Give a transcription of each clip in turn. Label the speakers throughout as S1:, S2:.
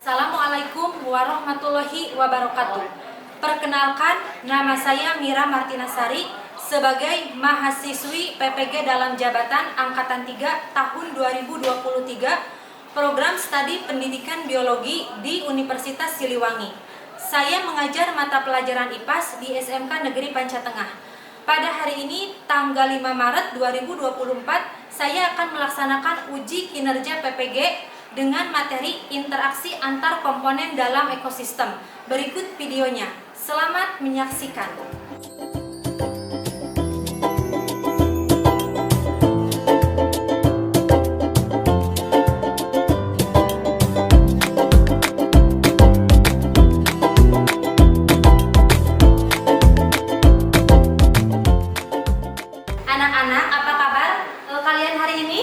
S1: Assalamualaikum warahmatullahi wabarakatuh. Perkenalkan, nama saya Mira Martinasari sebagai mahasiswi PPG dalam jabatan Angkatan 3 tahun 2023 Program Studi Pendidikan Biologi di Universitas Siliwangi. Saya mengajar mata pelajaran IPAS di SMK Negeri Pancatengah. Pada hari ini, tanggal 5 Maret 2024, saya akan melaksanakan uji kinerja PPG dengan materi interaksi antar komponen dalam ekosistem. Berikut videonya. Selamat menyaksikan. Anak-anak, apa kabar kalian hari ini?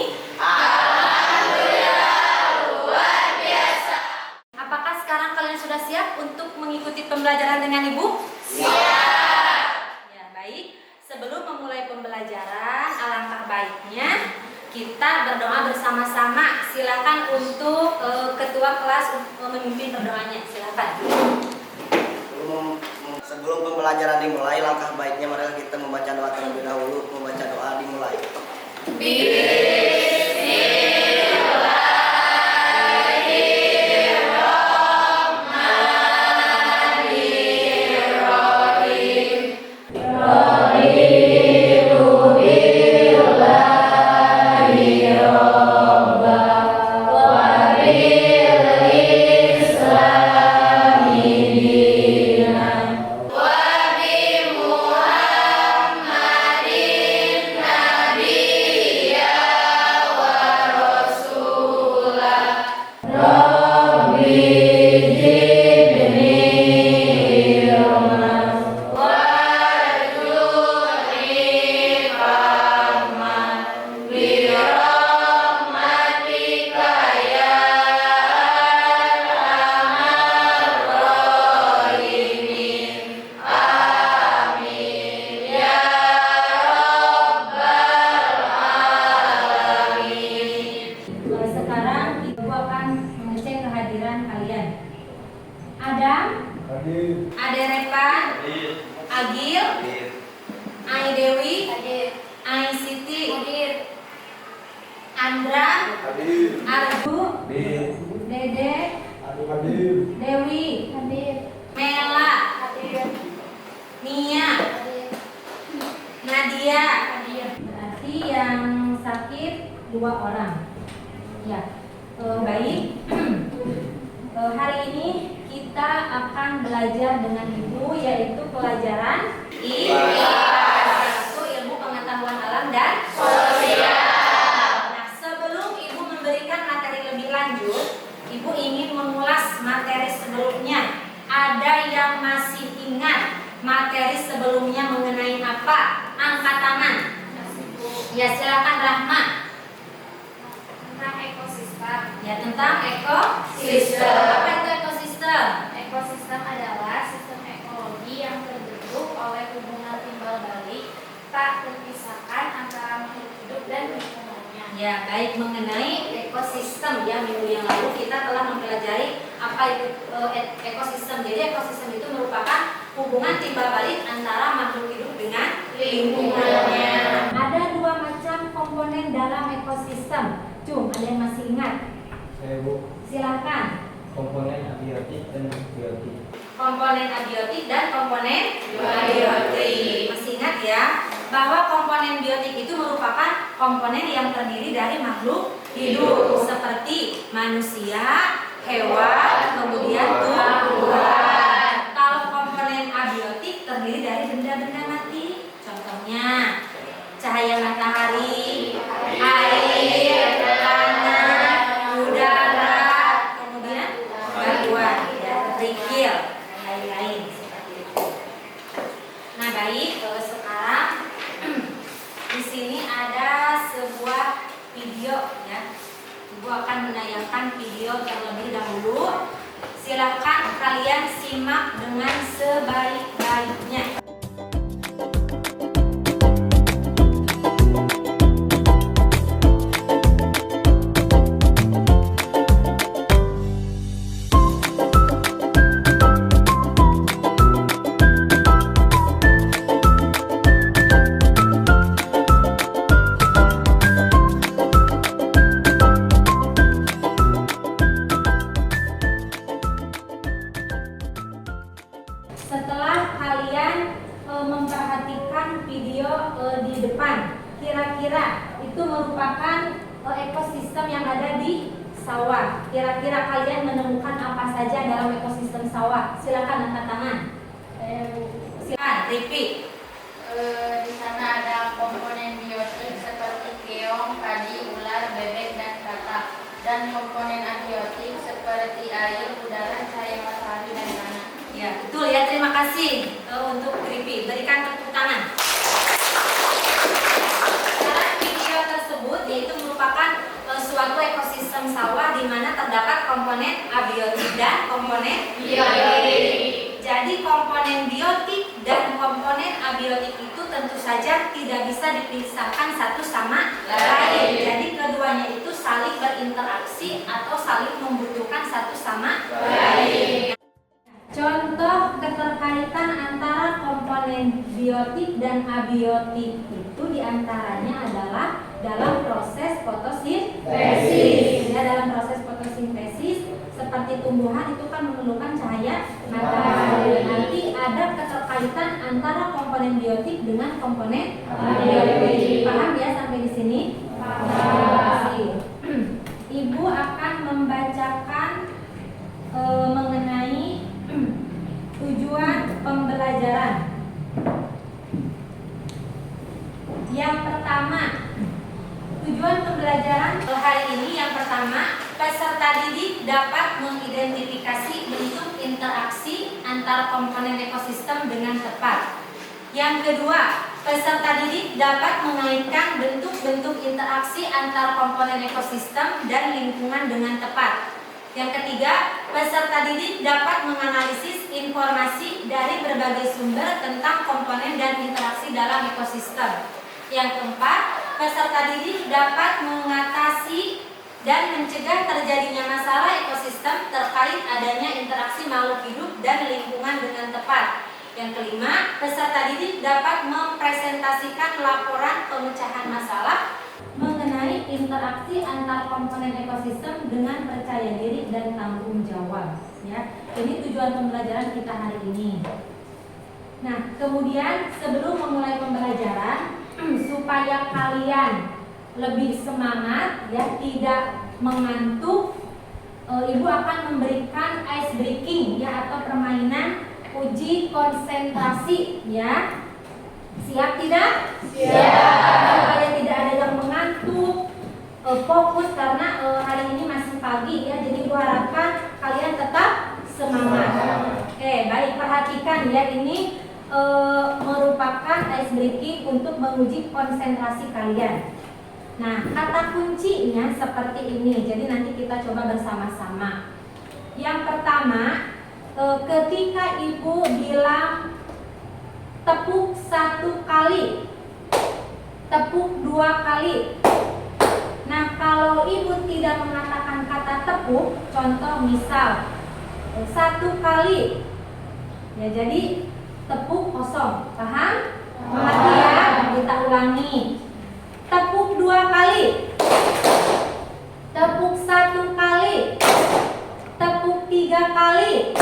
S1: Apakah sekarang kalian sudah siap untuk mengikuti pembelajaran dengan Ibu? Siap! Ya, baik. Sebelum memulai pembelajaran, alangkah baiknya kita berdoa bersama-sama. Silakan untuk ketua kelas memimpin berdoanya. Silakan.
S2: Sebelum pembelajaran dimulai, langkah baiknya marilah kita membaca doa terlebih dahulu. Membaca doa dimulai.
S1: Sekarang Ibu akan mengecek kehadiran kalian. Adam, Ade Repan, Agil, Ai Dewi, Ai Siti, Andra, Arju, Dede, Dewi, Mela, Nia, Nadia. Berarti yang sakit 2 orang. Ya, baik. Hari ini kita akan belajar dengan Ibu, yaitu pelajaran IPAS, ilmu pengetahuan alam dan sosial. Nah, sebelum Ibu memberikan materi lebih lanjut, Ibu ingin mengulas materi sebelumnya. Ada yang masih ingat materi sebelumnya mengenai apa? Angkat tangan. Ya, silakan Rahma.
S3: Tentang ekosistem.
S1: Ya, tentang ekosistem. Apa itu ekosistem?
S3: Ekosistem adalah sistem ekologi yang terbentuk oleh hubungan timbal balik tak terpisahkan antara makhluk hidup dan lingkungannya.
S1: Ya, baik. Mengenai ekosistem, ya, minggu yang lalu kita telah mempelajari apa itu ekosistem. Jadi ekosistem itu merupakan Silakan.
S4: Komponen abiotik dan biotik.
S1: Komponen abiotik dan komponen biotik. Masih ingat ya bahwa komponen biotik itu merupakan komponen yang terdiri dari makhluk hidup seperti manusia, hewan, kemudian tumbuhan. Kalau komponen abiotik terdiri dari benda-benda mati, contohnya cahaya matahari, air, tanah, udara, kemudian batuan, ya, kerikil, dan lain-lain seperti itu. Nah baik, sekarang di sini ada sebuah video ya. Ibu akan menayangkan video terlebih dahulu. Silakan kalian simak dengan sebaik-baiknya. Setelah kalian memperhatikan video di depan, kira-kira itu merupakan ekosistem yang ada di sawah. Kira-kira kalian menemukan apa saja dalam ekosistem sawah? Silakan angkat tangan. Silakan, repeat.
S3: Di sana ada komponen biotik seperti keong, padi, ular, bebek, dan katak. Dan komponen abiotik seperti air, udara, cahaya matahari, dan tanah.
S1: Ya, betul ya. Terima kasih untuk repeat. Berikan tepuk tangan. Dalam video tersebut yaitu merupakan suatu ekosistem sawah di mana terdapat komponen abiotik dan komponen biotik. Jadi komponen biotik dan komponen abiotik itu tentu saja tidak bisa dipisahkan satu sama lain. Jadi keduanya itu saling berinteraksi atau saling membutuhkan satu sama lain. Contoh keterkaitan antara komponen biotik dan abiotik itu diantaranya adalah dalam proses fotosintesis. Ya, dalam proses fotosintesis seperti tumbuhan itu kan memerlukan cahaya matahari. Nanti ada keterkaitan antara komponen biotik dengan komponen abiotik. Paham ya sampai di sini? Paham. Ibu akan membacakan mengenai tujuan pembelajaran. Yang pertama, tujuan pembelajaran hari ini yang pertama, peserta didik dapat mengidentifikasi bentuk interaksi antar komponen ekosistem dengan tepat. Yang kedua, peserta didik dapat mengaitkan bentuk-bentuk interaksi antar komponen ekosistem dan lingkungan dengan tepat. Yang ketiga, peserta didik dapat menganalisis informasi dari berbagai sumber tentang komponen dan interaksi dalam ekosistem. Yang keempat, peserta didik dapat mengatasi dan mencegah terjadinya masalah ekosistem terkait adanya interaksi makhluk hidup dan lingkungan dengan tepat. Yang kelima, peserta didik dapat mempresentasikan laporan pemecahan masalah mengenai interaksi antar komponen ekosistem dengan percaya diri dan tanggung jawab. Ya, ini tujuan pembelajaran kita hari ini. Nah, kemudian sebelum memulai pembelajaran, supaya kalian lebih semangat, ya, tidak mengantuk, Ibu akan memberikan ice breaking, ya, atau permainan uji konsentrasi, ya. Siap tidak? Siap. Supaya tidak ada yang mengantuk, fokus karena hari ini masih pagi ya. Jadi gua harapkan kalian tetap semangat. Oke, baik, perhatikan ya, ini merupakan ice breaking untuk menguji konsentrasi kalian. Nah, kata kuncinya seperti ini. Jadi nanti kita coba bersama-sama. Yang pertama, ketika Ibu bilang tepuk 1 kali, tepuk 2 kali. Nah, kalau Ibu tidak mengatakan kata tepuk, contoh misal 1 kali, ya jadi tepuk kosong. Paham? Mengerti ya? Kita ulangi. Tepuk 2 kali, tepuk 1 kali, 3 kali.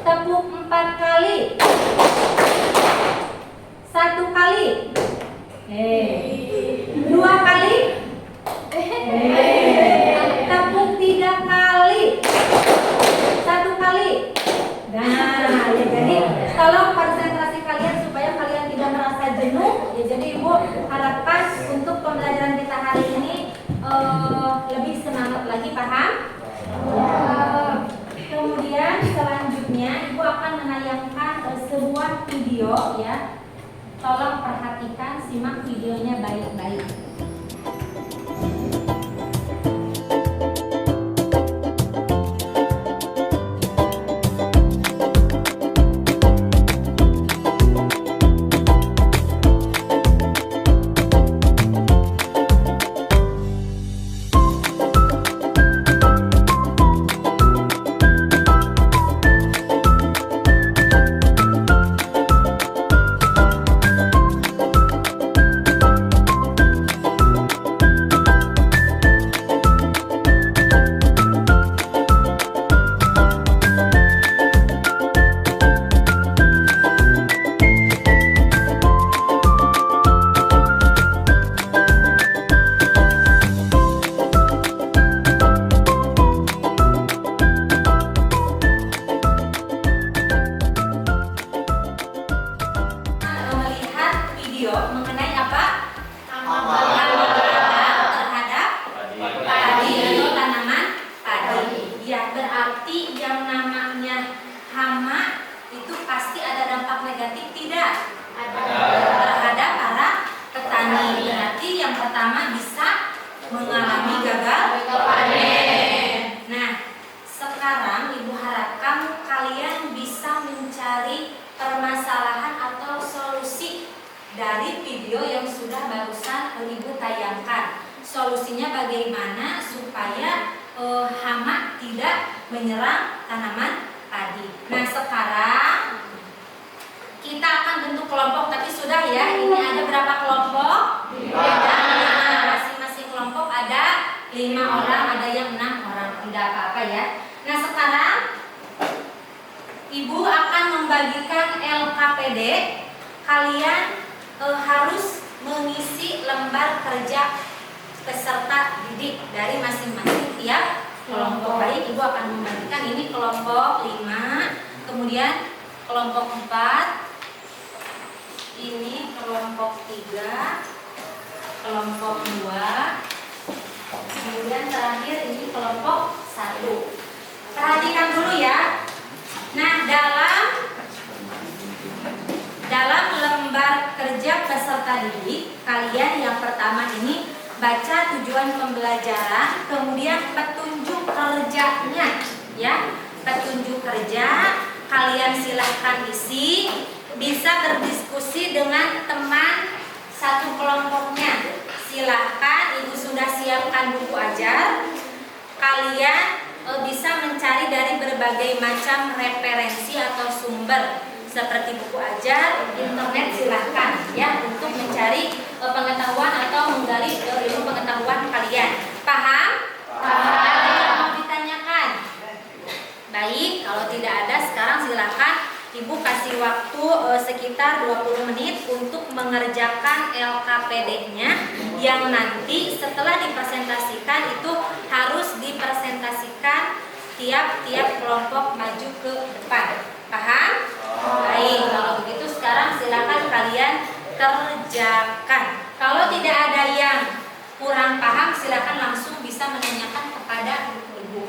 S1: Tepuk 4 kali. 1 kali. 2 kali. Tepuk 3 kali. 1 kali. Nah, ya jadi tolong konsentrasi kalian supaya kalian tidak merasa jenuh. Ya jadi Ibu harapkan untuk pembelajaran kita hari ini lebih semangat lagi, paham? Kemudian selanjutnya Ibu akan menayangkan sebuah video ya. Tolong perhatikan, simak videonya baik-baik. Melihat video mengenai apa? Terhadap padi atau tanaman padi. Ya, berarti yang namanya hama itu pasti ada dampak negatif tidak? Terhadap para petani. Berarti yang pertama bisa mengalami gagal panen. Nah, sekarang Ibu harapkan kalian bisa mencari permasalahan atau solusi dari video yang sudah barusan Ibu tayangkan. Solusinya bagaimana supaya hama tidak menyerang tanaman padi. Nah, sekarang kita akan bentuk kelompok, tapi sudah ya. Ini ada berapa kelompok? Ada 5. Masing-masing kelompok ada 5 orang, ada yang 6 orang. Tidak apa-apa ya. Nah, sekarang Ibu akan membagikan LKPD. Kalian harus mengisi lembar kerja peserta didik dari masing-masing tiap kelompok. Baik, Ibu akan membagikan ini kelompok 5, kemudian kelompok 4, ini kelompok 3, kelompok 2, kemudian terakhir ini kelompok 1. Perhatikan dulu ya. Nah, dalam lembar kerja peserta didik, kalian yang pertama ini baca tujuan pembelajaran, kemudian petunjuk kerjanya ya. Petunjuk kerja kalian silahkan isi, bisa berdiskusi dengan teman satu kelompoknya. Silahkan, Ibu sudah siapkan buku ajar. Kalian bisa mencari dari berbagai macam referensi atau sumber seperti buku ajar, internet, silahkan ya untuk mencari pengetahuan atau menggali ilmu pengetahuan kalian. Paham? Ada yang mau ditanyakan? Baik, kalau tidak ada sekarang silahkan Ibu kasih waktu sekitar 20 menit untuk mengerjakan LKPD-nya yang nanti setelah dipresentasikan itu harus dipresentasikan tiap-tiap kelompok maju ke depan. Paham? Baik, kalau begitu sekarang silakan kalian kerjakan. Kalau tidak ada yang kurang paham silakan langsung bisa menanyakan kepada Ibu.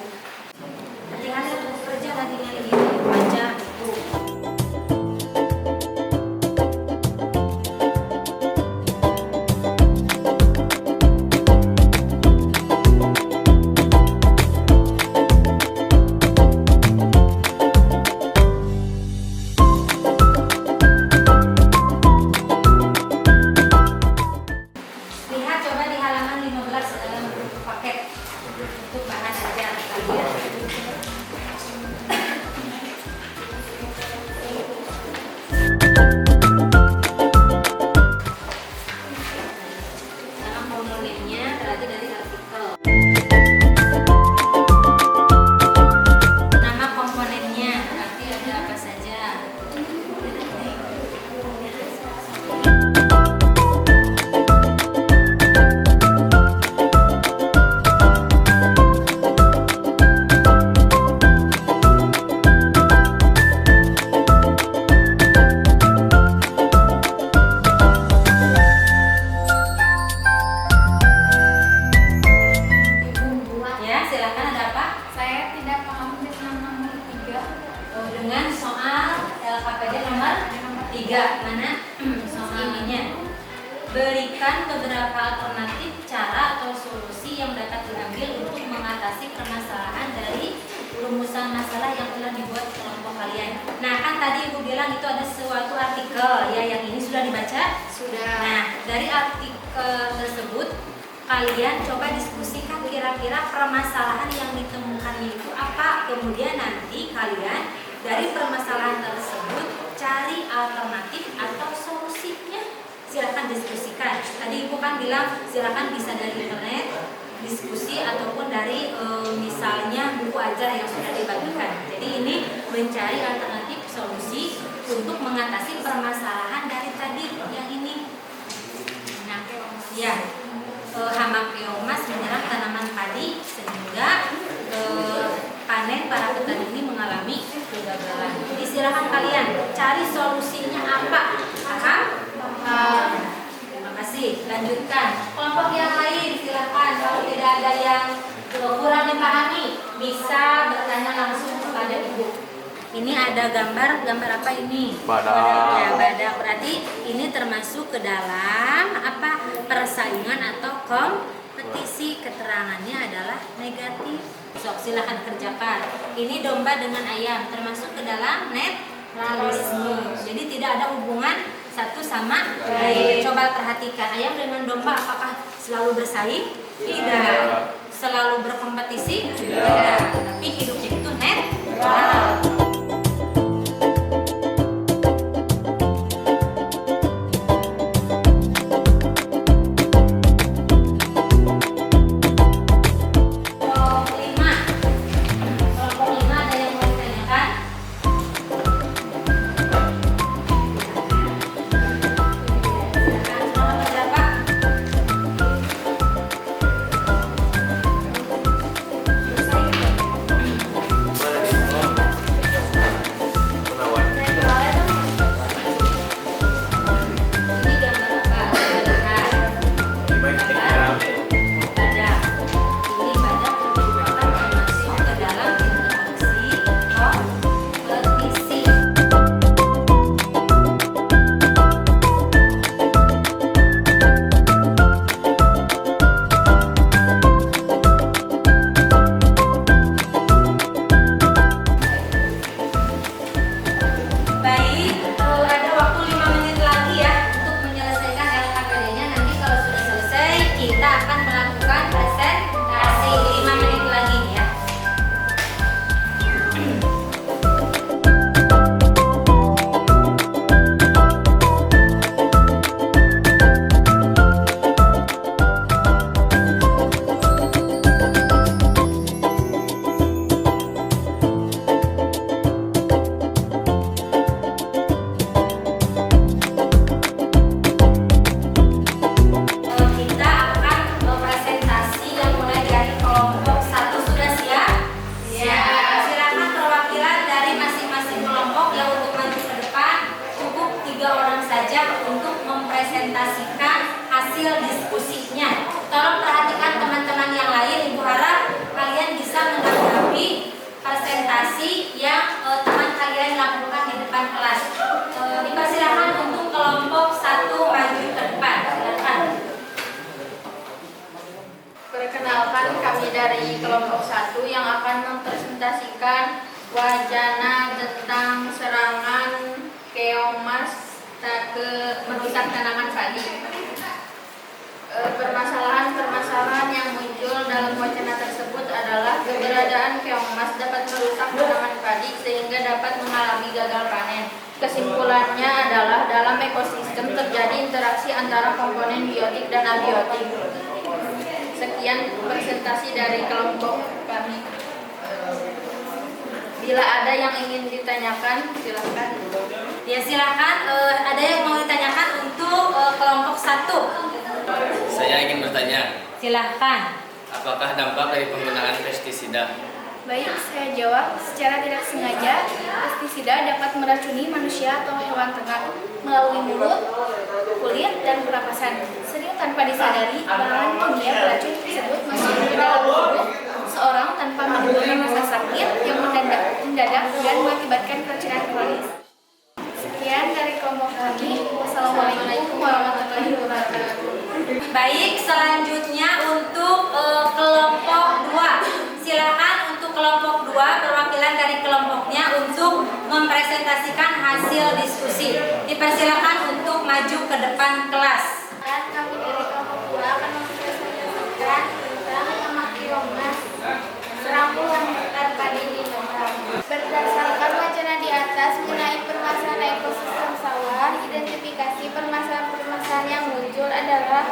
S1: Nanti hasil kerja nantinya ini baca buku. 3 mana ininya. Berikan beberapa alternatif cara atau solusi yang dapat diambil untuk mengatasi permasalahan dari rumusan masalah yang telah dibuat kelompok kalian. Nah, kan tadi Ibu bilang itu ada suatu artikel ya, yang ini sudah dibaca?
S3: Sudah.
S1: Nah, dari artikel tersebut kalian coba diskusikan kira-kira permasalahan yang ditemukannya itu apa. Kemudian nanti kalian dari permasalahan tersebut cari alternatif atau solusinya. Silakan diskusikan. Tadi Ibu kan bilang silakan bisa dari internet, diskusi ataupun dari misalnya buku ajar yang sudah dibagikan. Jadi ini mencari alternatif solusi untuk mengatasi permasalahan dari tadi yang ini. Nah, ya, hama keomas menyerang tanaman padi sehingga panen para petani ini mengalami kegagalan. Jadi silakan kalian cari solusinya apa. Paham? Terima kasih. Lanjutkan. Kelompok yang lain silakan. Kalau tidak ada yang kurang dipahami, bisa bertanya langsung kepada Ibu. Ini ada gambar apa ini?
S5: Badak.
S1: Ya, badak. Berarti ini termasuk ke dalam apa? Persaingan atau kompetisi. Keterangannya adalah negatif. Sok, silakan kerjakan. Ini domba dengan ayam termasuk ke dalam netralisme. Jadi tidak ada hubungan satu sama lain. Coba perhatikan, ayam dengan domba apakah selalu bersaing? Tidak. Selalu berkompetisi? Tidak. Tapi hidupnya itu netral.
S3: Dari kelompok 1 yang akan mempresentasikan wacana tentang serangan keomas merusak tanaman padi. Permasalahan-permasalahan yang muncul dalam wacana tersebut adalah keberadaan keomas dapat merusak tanaman padi sehingga dapat mengalami gagal panen. Kesimpulannya adalah dalam ekosistem terjadi interaksi antara komponen biotik dan abiotik. Sekian presentasi dari kelompok kami. Bila ada yang ingin ditanyakan, silakan.
S1: Ya silakan. Ada yang mau ditanyakan untuk kelompok 1?
S6: Saya ingin bertanya,
S1: Silahkan.
S6: apakah dampak dari penggunaan pestisida?
S7: Baik, saya jawab. Secara tidak sengaja, pestisida dapat meracuni manusia atau hewan ternak melalui mulut, kulit, dan pernapasan. Sering tanpa disadari, bahan kimia beracun tersebut masuk ke dalam tubuh seorang tanpa menimbulkan rasa sakit yang mendadak dan mengakibatkan keracunan kronis. Sekian dari kelompok kelompok kami. Wassalamualaikum warahmatullahi wabarakatuh.
S1: Baik, selanjutnya untuk kelompok 2. Silakan untuk kelompok 2 perwakilan dari kelompoknya untuk mempresentasikan hasil diskusi. Dipersilakan untuk maju ke depan kelas.
S3: Dan kami dari kelompok 2 akan mempresentasikan tentang nama Keongmas serangkulan padi di Lombok. Berdasarkan wacana di atas mengenai permasalahan ekosistem sawah, identifikasi permasalahan-permasalahan yang muncul adalah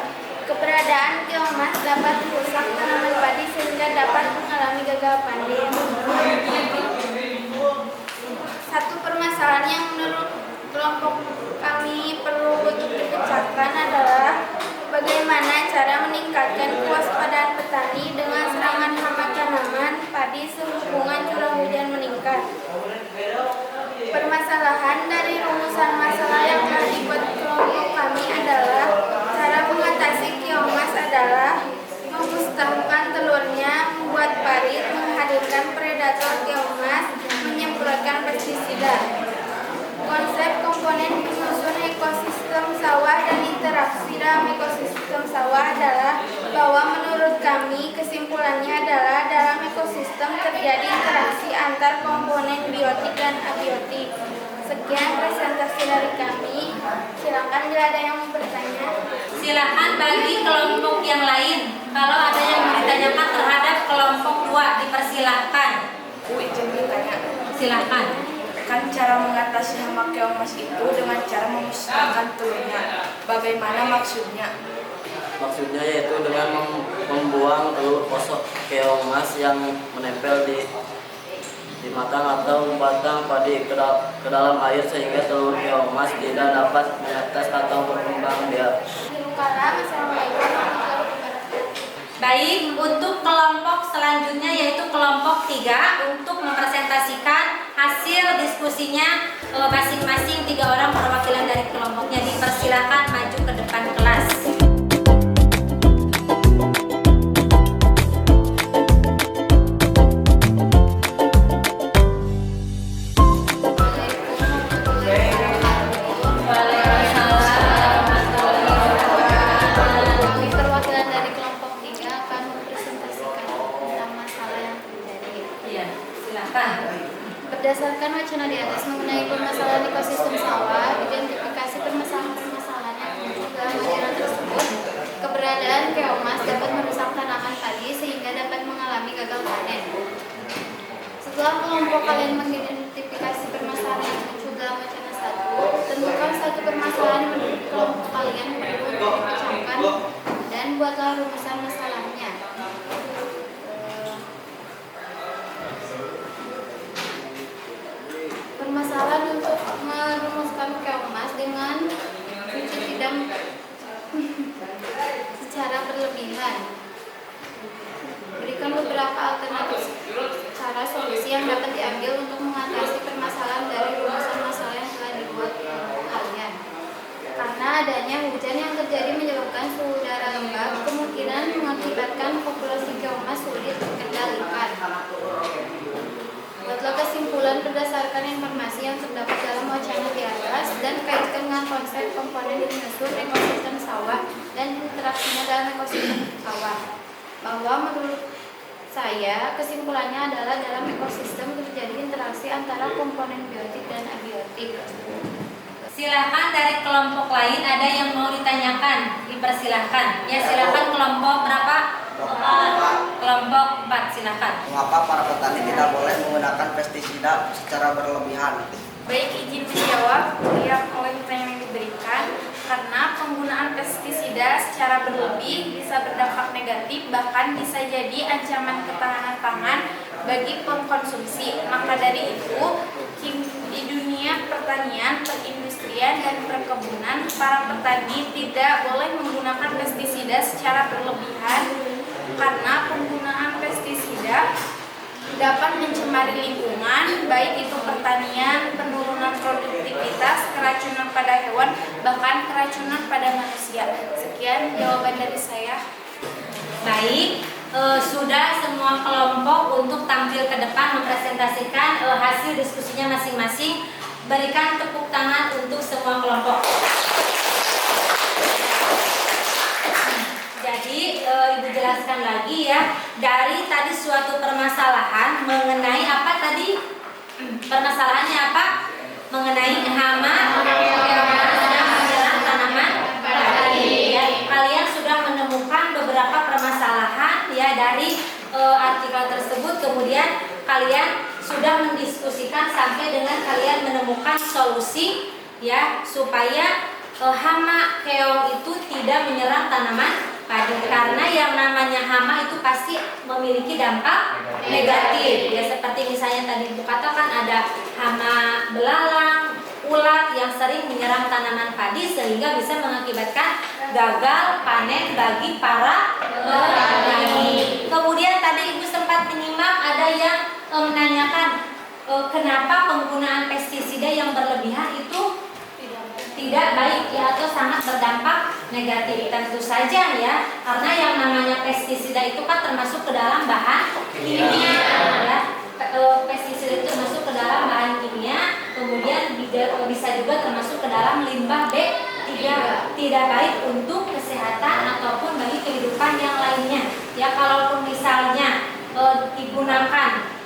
S3: keberadaan keongmas dapat merusak tanaman padi sehingga dapat mengalami gagal panen. Satu permasalahan yang menurut kelompok kami perlu untuk dipecahkan adalah bagaimana cara meningkatkan kewaspadaan petani dengan serangan hama tanaman padi sehubungan curah hujan meningkat. Permasalahan dari rumusan masalah yang telah dibuat kelompok kami adalah cara mengatasi keongmas adalah memusnahkan telurnya, membuat parit, menghadirkan predator keongmas, menyemprotkan pestisida. Konsep komponen penyusun ekosistem sawah dan interaksi dalam ekosistem sawah adalah bahwa menurut kami kesimpulannya adalah dalam ekosistem terjadi interaksi antar komponen biotik dan abiotik. Sekian presentasi dari kami. Silakan bila ada yang mau bertanya.
S1: Silakan bagi kelompok yang lain. Kalau ada yang mau ditanyakan terhadap kelompok 2, dipersilahkan.
S5: Izin bertanya,
S1: Silakan.
S5: kan cara mengatasi hama keongmas itu dengan cara memusnahkan telurnya. Bagaimana maksudnya?
S2: Maksudnya yaitu dengan membuang telur kosong keongmas yang menempel di batang atau batang padi ke dalam air sehingga telur keongmas tidak dapat menetas atau berkembang biak.
S3: Assalamualaikum warahmatullahi wabarakatuh.
S1: Baik, untuk kelompok selanjutnya yaitu kelompok 3 untuk mempresentasikan hasil diskusinya masing-masing 3 orang perwakilan dari kelompoknya. Dipersilakan maju ke depan kelas.
S3: Kami perwakilan dari kelompok 3 akan mempresentasikan tentang masalah yang terjadi.
S1: Iya, silakan.
S3: Berdasarkan wacana di atas mengenai permasalahan ekosistem sawah, identifikasi permasalahan-permasalahan yang muncul dalam wacana tersebut, keberadaan keongmas dapat merusak tanaman padi sehingga dapat mengalami gagal panen. Setelah kelompok kalian mengidentifikasi permasalahan yang muncul dalam wacana 1, tentukan satu permasalahan yang menurut kelompok kalian perlu untuk dipecahkan dan buatlah rumusan masalahnya. Permasalahan untuk merumuskan keongmas dengan tidak secara berlebihan. Berikan beberapa alternatif cara solusi yang dapat diambil untuk mengatasi permasalahan dari rumusan masalah yang telah dibuat kalian. Karena adanya hujan yang terjadi menyebabkan suhu udara lembab, kemungkinan mengakibatkan populasi keongmas sulit terkendalikan. Buatlah kesimpulan berdasarkan informasi yang terdapat dalam wacana di atas dan kaitkan dengan konsep komponen penyusun ekosistem sawah dan interaksinya dalam ekosistem sawah. Bahwa menurut saya kesimpulannya adalah dalam ekosistem terjadi interaksi antara komponen biotik dan abiotik.
S1: Silakan dari kelompok lain ada yang mau ditanyakan, dipersilahkan. Ya, silakan kelompok berapa? Kelompok 4, silakan.
S2: Mengapa para petani tidak boleh menggunakan pestisida secara berlebihan?
S7: Baik, izin menjawab yang oleh pertanyaan yang diberikan. Karena penggunaan pestisida secara berlebih bisa berdampak negatif, bahkan bisa jadi ancaman ketahanan pangan bagi pengkonsumsi. Maka dari itu, di dunia pertanian, perindustrian, dan perkebunan, para petani tidak boleh menggunakan pestisida secara berlebihan karena penggunaan pestisida dapat mencemari lingkungan, baik itu pertanian, penurunan produktivitas, keracunan pada hewan, bahkan keracunan pada manusia. Sekian jawaban dari saya.
S1: Baik, sudah semua kelompok untuk tampil ke depan mempresentasikan hasil diskusinya masing-masing. Berikan tepuk tangan untuk semua kelompok. Jadi Ibu jelaskan lagi ya, dari tadi suatu permasalahan mengenai apa tadi? Permasalahannya apa? Mengenai hama yang sedang menyerang tanaman padi. Ya, kalian sudah menemukan beberapa permasalahan ya dari artikel tersebut, kemudian kalian sudah mendiskusikan sampai dengan kalian menemukan solusi ya supaya hama keong itu tidak menyerang tanaman padi, karena yang namanya hama itu pasti memiliki dampak negatif ya, seperti misalnya tadi Ibu katakan ada hama belalang, ulat yang sering menyerang tanaman padi sehingga bisa mengakibatkan gagal panen bagi para petani. Kemudian tadi Ibu sempat menyimak ada yang menanyakan kenapa penggunaan pestisida yang berlebihan itu tidak baik ya atau sangat berdampak negatif. Tentu saja ya, karena yang namanya pestisida itu kan termasuk ke dalam bahan kimia ya. Pestisida itu termasuk ke dalam bahan kimia, kemudian bisa juga termasuk ke dalam limbah B3, tidak baik untuk kesehatan ataupun bagi kehidupan yang lainnya ya. Kalaupun misalnya digunakan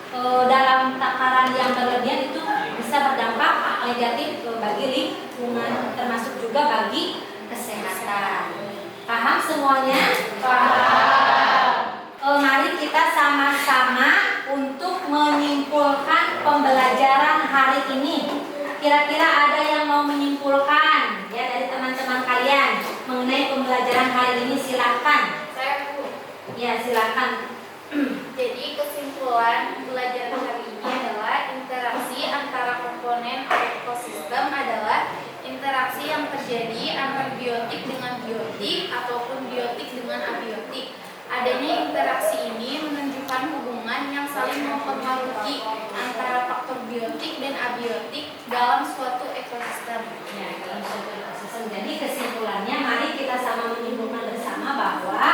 S1: dalam takaran yang berlebihan itu bisa berdampak negatif bagi lingkungan, termasuk juga bagi kesehatan. Paham semuanya? Paham. Mari kita sama-sama untuk menyimpulkan pembelajaran hari ini. Kira-kira ada yang mau menyimpulkan ya dari teman-teman kalian mengenai pembelajaran hari ini? Silakan.
S3: Saya Bu.
S1: Ya, silakan.
S3: Jadi kesimpulan pelajaran hari ini adalah interaksi antara komponen ekosistem adalah interaksi yang terjadi antara biotik dengan biotik ataupun biotik dengan abiotik. Adanya interaksi ini menunjukkan hubungan yang saling mempengaruhi antara faktor biotik dan abiotik dalam suatu ekosistem.
S1: Ya, dalam suatu ekosistem. Jadi kesimpulannya mari kita sama menyimpulkan bersama bahwa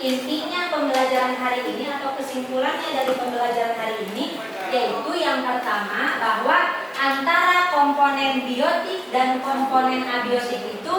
S1: intinya pembelajaran hari ini atau kesimpulannya dari pembelajaran hari ini yaitu yang pertama bahwa antara komponen biotik dan komponen abiotik itu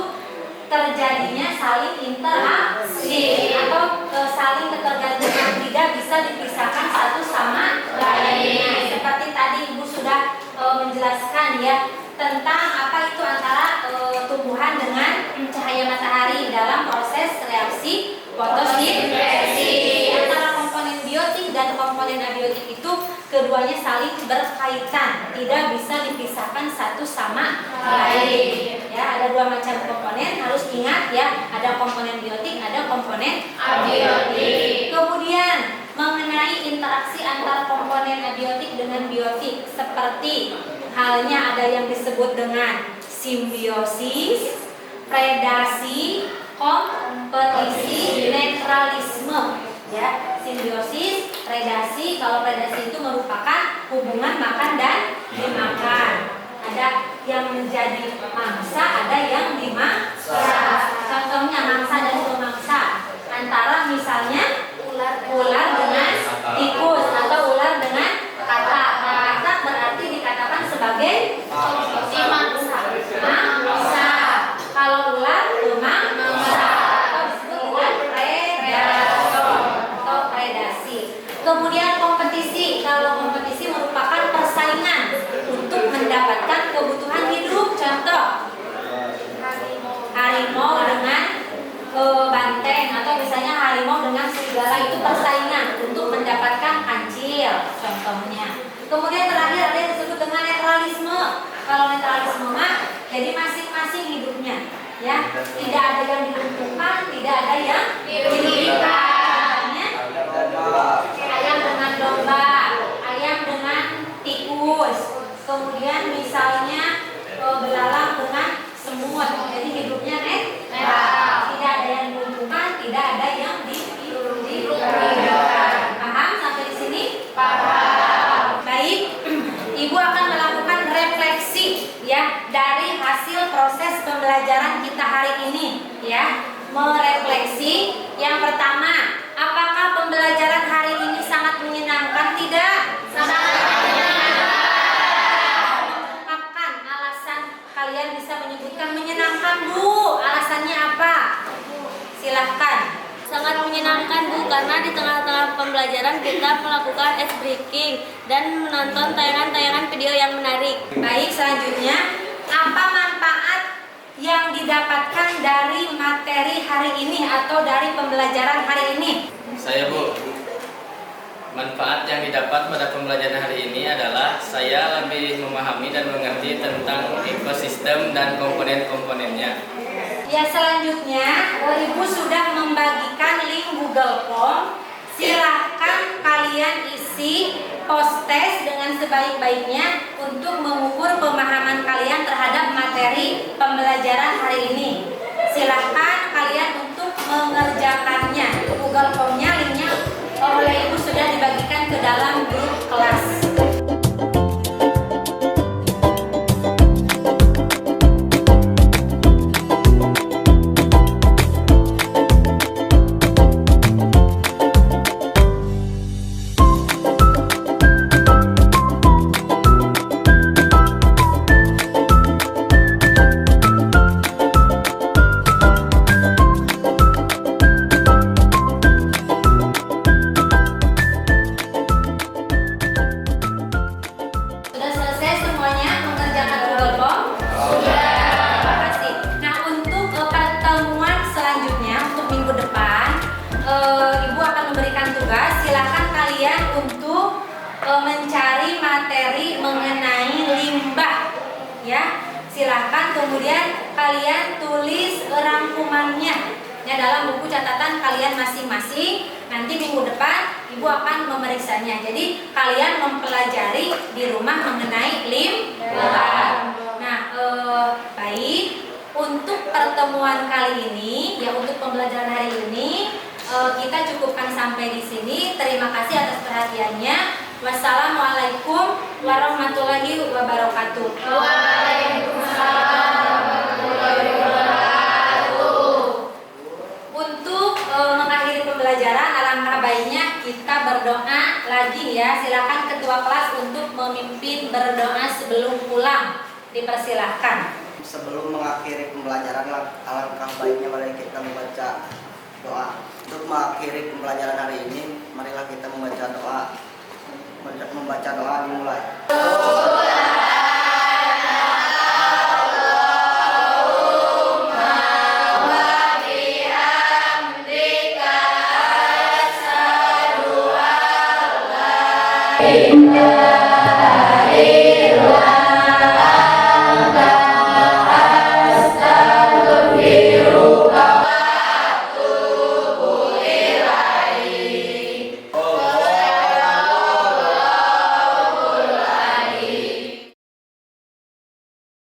S1: terjadinya saling interaksi atau saling ketergantungan, tidak bisa dipisahkan satu sama lainnya. Seperti tadi Ibu sudah menjelaskan ya tentang apa itu antara tumbuhan dengan cahaya matahari dalam proses reaksi fotosintesis. Antara komponen biotik dan komponen abiotik itu keduanya saling berkaitan, tidak bisa dipisahkan satu sama lain. Ya, ada dua macam komponen, harus ingat ya, ada komponen biotik, ada komponen abiotik. Kemudian mengenai interaksi antara komponen abiotik dengan biotik, seperti halnya ada yang disebut dengan simbiosis, predasi, kompetisi, netralisme. Ya, simbiosis, predasi. Kalau predasi itu merupakan hubungan makan dan dimakan. Ada yang menjadi mangsa, ada yang dimangsa. Contohnya mangsa dan pemangsa. Antara misalnya ular dengan tikus atau ular dengan katak. Katak berarti dikatakan sebagai mangsa. Mangsa. Kalau ular mangsa atau disebut dengan predator atau predasi. Kemudian kompetisi. Kalau kompetisi merupakan persaingan untuk mendapatkan kebutuhan hidup. Contoh harimau dengan banteng, atau misalnya harimau dengan serigala, itu persaingan untuk mendapatkan kancil contohnya. Kemudian terakhir ada yang disebut dengan netralisme. Kalau netralisme mah jadi masing-masing hidupnya ya, tidak ada yang diuntungkan, tidak ada yang dirugikan. Ayam dengan domba, ayam dengan tikus, kemudian misalnya belalang dengan semut, jadi hidupnya netral, tidak ada yang diuntungkan, tidak ada yang dirugikan. Paham sampai di sini? Paham. Baik, Ibu akan melakukan refleksi ya dari hasil proses pembelajaran kita hari ini ya. Merefleksi yang pertama, apakah pembelajaran hari ini sangat menyenangkan? Tidak? Sangat menyenangkan. Mengungkapkan kalian bisa menyebutkan? Menyenangkan, Bu. Alasannya apa? Silahkan.
S8: Sangat menyenangkan, Bu, karena di tengah-tengah pembelajaran kita melakukan ice breaking dan menonton tayangan-tayangan video yang menarik.
S1: Baik, selanjutnya, apa manfaat yang didapatkan dari materi hari ini atau dari pembelajaran hari ini?
S6: Saya, Bu, manfaat yang didapat pada pembelajaran hari ini adalah saya lebih memahami dan mengerti tentang ekosistem dan komponen-komponennya.
S1: Ya, selanjutnya Ibu sudah membagikan link Google Form. Silahkan kalian isi post test dengan sebaik-baiknya untuk mengukur pemahaman kalian terhadap materi pembelajaran hari ini. Silahkan kalian untuk mengerjakannya. Google Form-nya, linknya oleh Ibu sudah dibagikan ke dalam grup kelas. Sudah selesai semuanya mengerjakan Google Form? Sudah. Terima kasih. Nah, untuk pertemuan selanjutnya untuk minggu depan, Ibu akan memberikan tugas. Silakan kalian untuk mencari materi mengenai limbah, ya. Silakan kemudian kalian tulis rangkumannya ya dalam buku catatan kalian masing-masing. Nanti minggu depan Ibu akan memeriksanya. Jadi kalian mempelajari di rumah mengenai limbah. Nah, baik. Untuk pertemuan kali ini, ya untuk pembelajaran hari ini, kita cukupkan sampai di sini. Terima kasih atas perhatiannya. Wassalamualaikum warahmatullahi wabarakatuh. Untuk mengakhiri pembelajaran, alangkah baiknya kita berdoa lagi ya. Silakan ketua kelas untuk memimpin berdoa sebelum pulang. Dipersilahkan.
S9: Sebelum mengakhiri pembelajaran, alangkah baiknya mari kita membaca doa. Untuk mengakhiri pembelajaran hari ini, marilah kita membaca doa. Membaca doa dimulai.